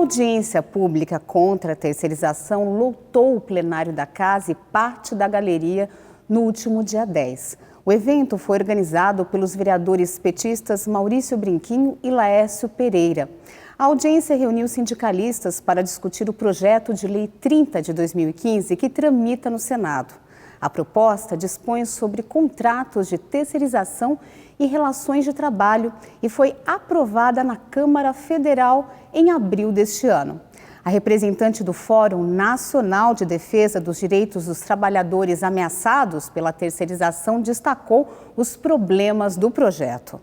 audiência pública contra a terceirização lotou o plenário da Casa e parte da galeria no último dia 10. O evento foi organizado pelos vereadores petistas Maurício Brinquinho e Laércio Pereira. A audiência reuniu sindicalistas para discutir o projeto de lei 30 de 2015 que tramita no Senado. A proposta dispõe sobre contratos de terceirização e relações de trabalho e foi aprovada na Câmara Federal em abril deste ano. A representante do Fórum Nacional de Defesa dos Direitos dos Trabalhadores Ameaçados pela Terceirização destacou os problemas do projeto.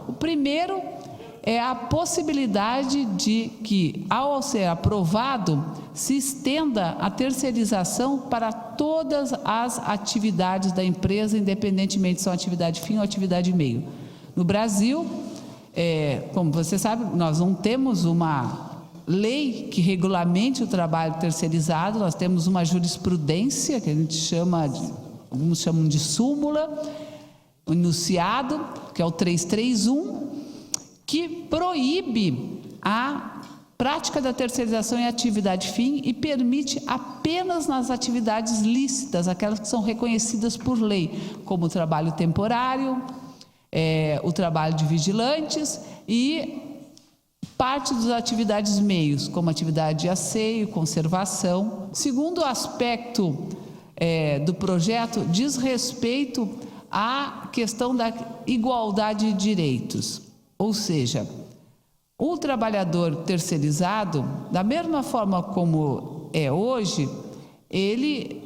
O primeiro é a possibilidade de que, ao ser aprovado, se estenda a terceirização para todas as atividades da empresa, independentemente se são atividade fim ou atividade meio. No Brasil, como você sabe, nós não temos uma lei que regulamente o trabalho terceirizado, nós temos uma jurisprudência, que a gente chama, alguns chamam de súmula, o enunciado, que é o 331, que proíbe a prática da terceirização em atividade fim e permite apenas nas atividades lícitas, aquelas que são reconhecidas por lei, como o trabalho temporário, o trabalho de vigilantes e parte das atividades meios, como atividade de asseio, conservação. Segundo aspecto do projeto, diz respeito à questão da igualdade de direitos. Ou seja, o trabalhador terceirizado, da mesma forma como é hoje, ele,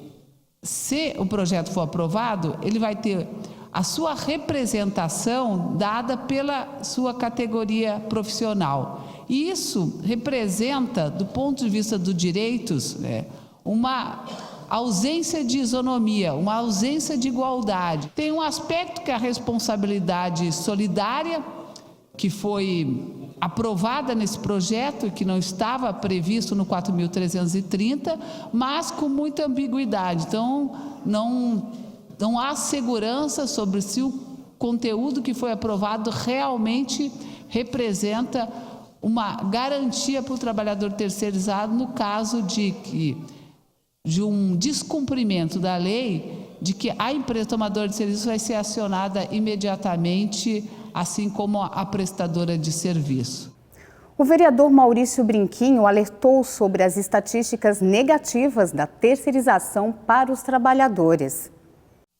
se o projeto for aprovado, ele vai ter a sua representação dada pela sua categoria profissional. E isso representa, do ponto de vista dos direitos, uma ausência de isonomia, uma ausência de igualdade. Tem um aspecto que é a responsabilidade solidária, que foi aprovada nesse projeto, que não estava previsto no 4.330, mas com muita ambiguidade. Então, não há segurança sobre se o conteúdo que foi aprovado realmente representa uma garantia para o trabalhador terceirizado no caso de um descumprimento da lei, de que a empresa tomadora de serviço vai ser acionada imediatamente, assim como a prestadora de serviço. O vereador Maurício Brinquinho alertou sobre as estatísticas negativas da terceirização para os trabalhadores.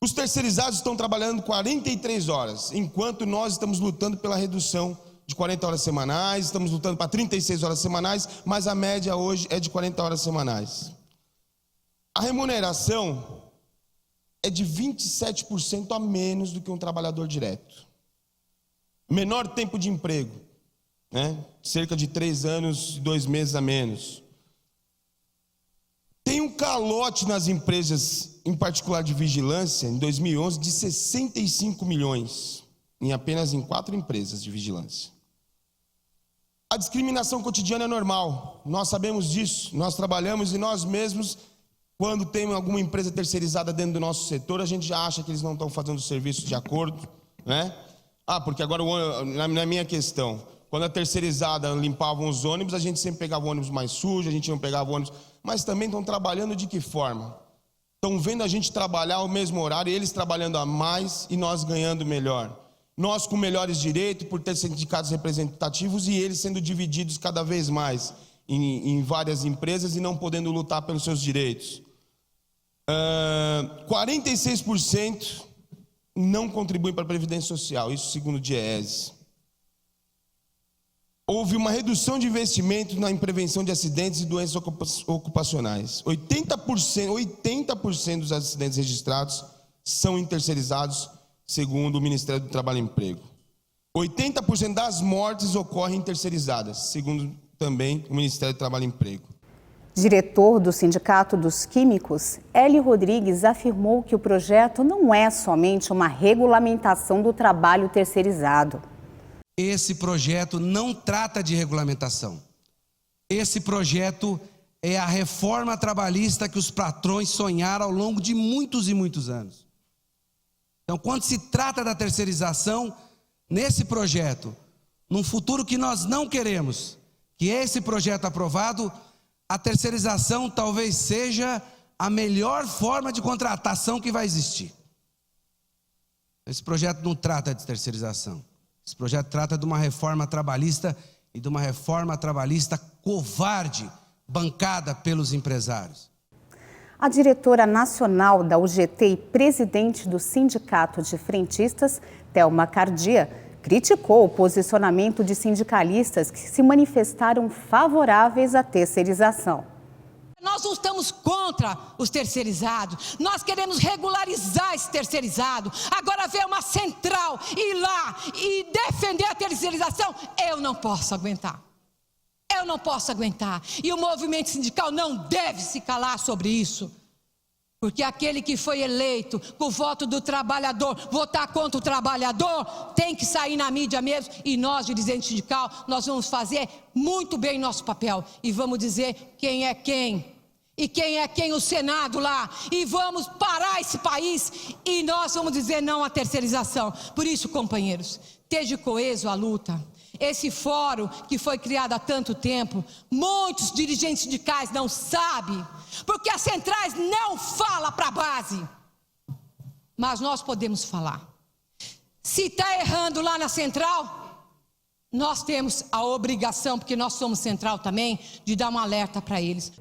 Os terceirizados estão trabalhando 43 horas, enquanto nós estamos lutando pela redução de 40 horas semanais, estamos lutando para 36 horas semanais, mas a média hoje é de 40 horas semanais. A remuneração é de 27% a menos do que um trabalhador direto. Menor tempo de emprego, cerca de 3 anos e 2 meses a menos. Tem um calote nas empresas, em particular de vigilância, em 2011, de 65 milhões, apenas em 4 empresas de vigilância. A discriminação cotidiana é normal, nós sabemos disso, nós trabalhamos e nós mesmos, quando tem alguma empresa terceirizada dentro do nosso setor, a gente já acha que eles não estão fazendo o serviço de acordo, porque agora, na minha questão, quando a terceirizada limpavam os ônibus, a gente sempre pegava o ônibus mais sujo, a gente não pegava o ônibus, mas também estão trabalhando de que forma? Estão vendo a gente trabalhar o mesmo horário, eles trabalhando a mais e nós ganhando melhor. Nós com melhores direitos, por ter sindicatos representativos e eles sendo divididos cada vez mais em várias empresas e não podendo lutar pelos seus direitos. 46% não contribuem para a Previdência Social, isso segundo o DIEESE. Houve uma redução de investimento em prevenção de acidentes e doenças ocupacionais. 80% dos acidentes registrados são terceirizados, segundo o Ministério do Trabalho e Emprego. 80% das mortes ocorrem terceirizadas, segundo também o Ministério do Trabalho e Emprego. Diretor do Sindicato dos Químicos, Hélio Rodrigues, afirmou que o projeto não é somente uma regulamentação do trabalho terceirizado. Esse projeto não trata de regulamentação. Esse projeto é a reforma trabalhista que os patrões sonharam ao longo de muitos e muitos anos. Então, quando se trata da terceirização, nesse projeto, num futuro que nós não queremos, que que esse projeto aprovado, a terceirização talvez seja a melhor forma de contratação que vai existir. Esse projeto não trata de terceirização. Esse projeto trata de uma reforma trabalhista e de uma reforma trabalhista covarde, bancada pelos empresários. A diretora nacional da UGT e presidente do Sindicato de Frentistas, Thelma Cardia, criticou o posicionamento de sindicalistas que se manifestaram favoráveis à terceirização. Nós não estamos contra os terceirizados, nós queremos regularizar esse terceirizado. Agora ver uma central ir lá e defender a terceirização, eu não posso aguentar. Eu não posso aguentar. E o movimento sindical não deve se calar sobre isso. Porque aquele que foi eleito com o voto do trabalhador, votar contra o trabalhador, tem que sair na mídia mesmo. E nós, dirigente sindical, nós vamos fazer muito bem nosso papel. E vamos dizer quem é quem. E quem é quem o Senado lá. E vamos parar esse país. E nós vamos dizer não à terceirização. Por isso, companheiros, esteja coeso a luta. Esse fórum que foi criado há tanto tempo, muitos dirigentes sindicais não sabem, porque as centrais não falam para a base. Mas nós podemos falar. Se está errando lá na central, nós temos a obrigação, porque nós somos central também, de dar um alerta para eles.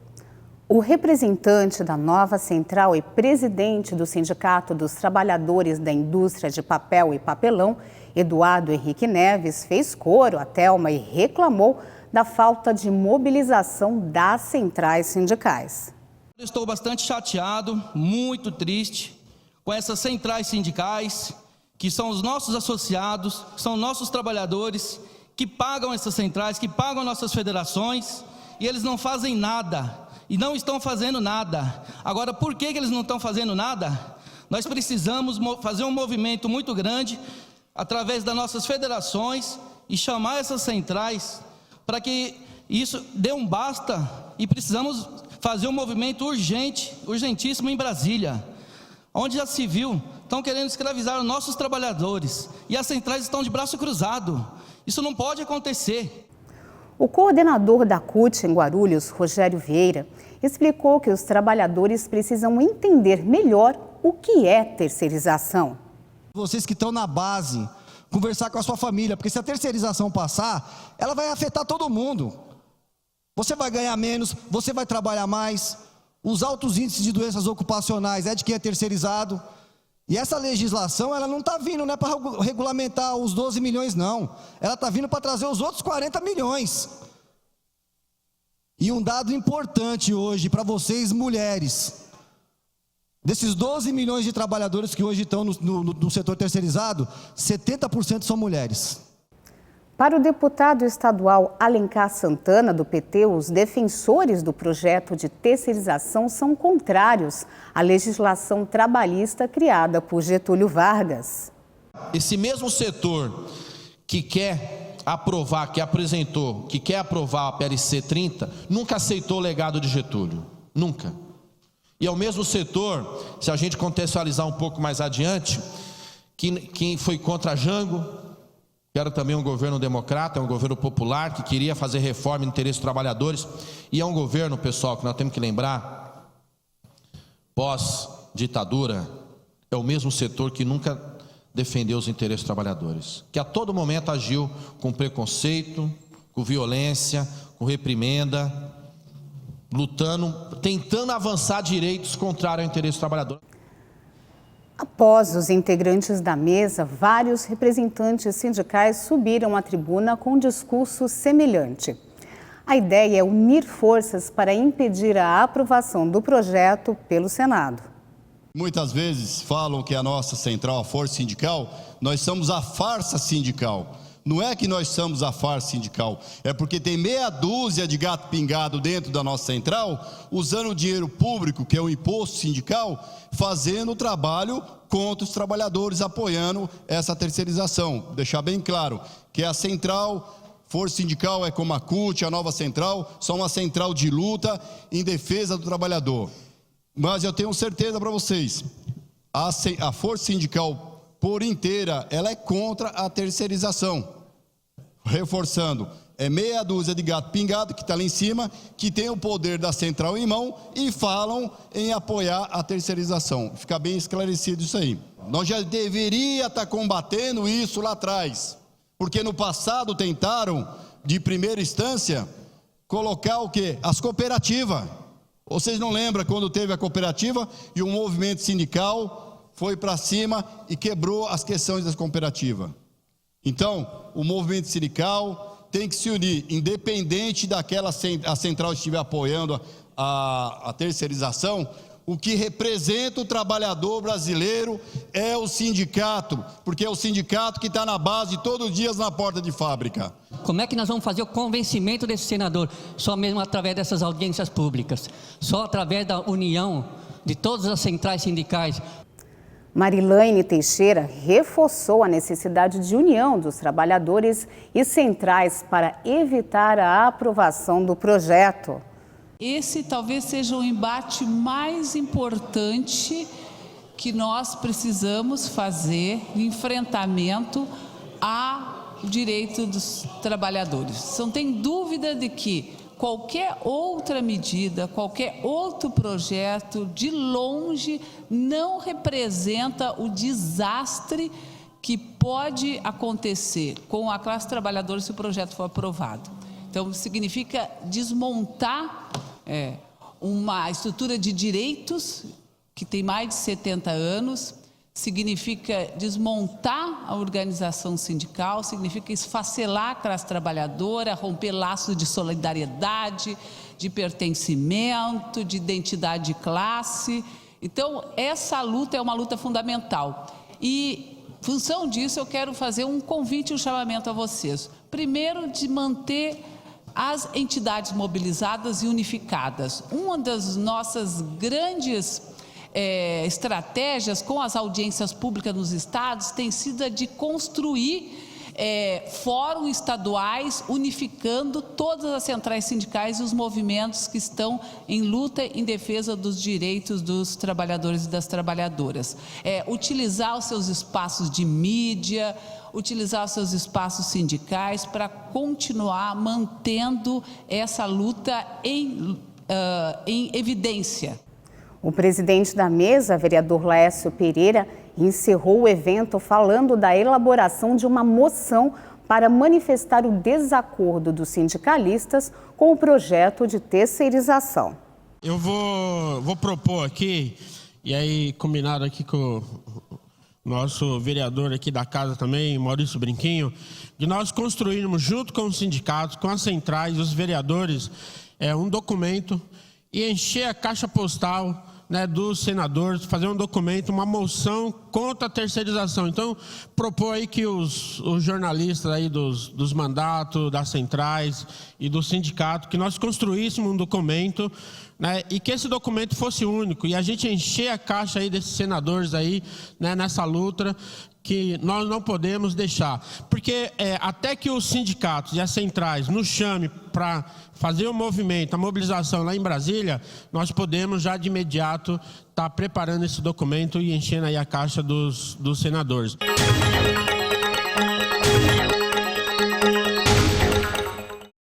O representante da nova central e presidente do Sindicato dos Trabalhadores da Indústria de Papel e Papelão, Eduardo Henrique Neves, fez coro à Thelma e reclamou da falta de mobilização das centrais sindicais. Estou bastante chateado, muito triste com essas centrais sindicais, que são os nossos associados, são nossos trabalhadores, que pagam essas centrais, que pagam nossas federações, e eles não fazem nada. E não estão fazendo nada. Agora, por que eles não estão fazendo nada? Nós precisamos fazer um movimento muito grande, através das nossas federações, e chamar essas centrais, para que isso dê um basta, e precisamos fazer um movimento urgente, urgentíssimo em Brasília, onde já se viu, estão querendo escravizar os nossos trabalhadores, e as centrais estão de braço cruzado. Isso não pode acontecer. O coordenador da CUT em Guarulhos, Rogério Vieira, explicou que os trabalhadores precisam entender melhor o que é terceirização. Vocês que estão na base, conversar com a sua família, porque se a terceirização passar, ela vai afetar todo mundo. Você vai ganhar menos, você vai trabalhar mais, os altos índices de doenças ocupacionais é de quem é terceirizado. E essa legislação, ela não está vindo, não é para regulamentar os 12 milhões, não. Ela está vindo para trazer os outros 40 milhões. E um dado importante hoje para vocês, mulheres. Desses 12 milhões de trabalhadores que hoje estão no setor terceirizado, 70% são mulheres. Para o deputado estadual Alencar Santana, do PT, os defensores do projeto de terceirização são contrários à legislação trabalhista criada por Getúlio Vargas. Esse mesmo setor que quer aprovar, que apresentou, que quer aprovar a PLC 30, nunca aceitou o legado de Getúlio, nunca. E é o mesmo setor, se a gente contextualizar um pouco mais adiante, que foi contra Jango, que era também um governo democrata, um governo popular, que queria fazer reforma no interesse dos trabalhadores, e é um governo, pessoal, que nós temos que lembrar, pós-ditadura, é o mesmo setor que nunca defendeu os interesses dos trabalhadores, que a todo momento agiu com preconceito, com violência, com reprimenda, lutando, tentando avançar direitos contrários ao interesse do trabalhador. Após os integrantes da mesa, vários representantes sindicais subiram à tribuna com um discurso semelhante. A ideia é unir forças para impedir a aprovação do projeto pelo Senado. Muitas vezes falam que a nossa central, a força sindical, nós somos a farsa sindical. Não é que nós somos a farsa sindical, é porque tem meia dúzia de gato pingado dentro da nossa central, usando o dinheiro público, que é o imposto sindical, fazendo o trabalho contra os trabalhadores, apoiando essa terceirização. Deixar bem claro que a central, força sindical é como a CUT, a nova central, são uma central de luta em defesa do trabalhador. Mas eu tenho certeza para vocês, a força sindical por inteira, ela é contra a terceirização. Reforçando, é meia dúzia de gato pingado que está lá em cima, que tem o poder da central em mão e falam em apoiar a terceirização. Fica bem esclarecido isso aí. Nós já deveria estar combatendo isso lá atrás, porque no passado tentaram, de primeira instância, colocar o quê? As cooperativas. Vocês não lembram quando teve a cooperativa e o movimento sindical foi para cima e quebrou as questões das cooperativas? Então, o movimento sindical tem que se unir, independente daquela a central estiver apoiando a terceirização. O que representa o trabalhador brasileiro é o sindicato, porque é o sindicato que está na base todos os dias na porta de fábrica. Como é que nós vamos fazer o convencimento desse senador? Só mesmo através dessas audiências públicas, só através da união de todas as centrais sindicais. Marilaine Teixeira reforçou a necessidade de união dos trabalhadores e centrais para evitar a aprovação do projeto. Esse talvez seja o embate mais importante que nós precisamos fazer no enfrentamento ao direito dos trabalhadores. Não tem dúvida de que qualquer outra medida, qualquer outro projeto, de longe, não representa o desastre que pode acontecer com a classe trabalhadora se o projeto for aprovado. Então, significa desmontar uma estrutura de direitos que tem mais de 70 anos, significa desmontar a organização sindical, significa esfacelar a classe trabalhadora, romper laços de solidariedade, de pertencimento, de identidade de classe. Então, essa luta é uma luta fundamental. E, em função disso, eu quero fazer um convite e um chamamento a vocês. Primeiro, de manter as entidades mobilizadas e unificadas. Uma das nossas grandes estratégias com as audiências públicas nos estados tem sido a de construir fóruns estaduais unificando todas as centrais sindicais e os movimentos que estão em luta em defesa dos direitos dos trabalhadores e das trabalhadoras. Utilizar os seus espaços de mídia, utilizar os seus espaços sindicais para continuar mantendo essa luta em evidência. O presidente da mesa, vereador Laércio Pereira, encerrou o evento falando da elaboração de uma moção para manifestar o desacordo dos sindicalistas com o projeto de terceirização. Eu vou propor aqui, e aí combinado aqui com o nosso vereador aqui da casa também, Maurício Brinquinho, de nós construirmos junto com os sindicatos, com as centrais, os vereadores, um documento e encher a caixa postal dos senadores, fazer um documento, uma moção contra a terceirização. Então, propor aí que os jornalistas aí dos mandatos, das centrais e do sindicato, que nós construíssemos um documento, e que esse documento fosse único, e a gente encher a caixa aí desses senadores aí, nessa luta, que nós não podemos deixar. Porque até que os sindicatos e as centrais nos chamem para fazer o movimento, a mobilização lá em Brasília, nós podemos já de imediato estar preparando esse documento e enchendo aí a caixa dos senadores.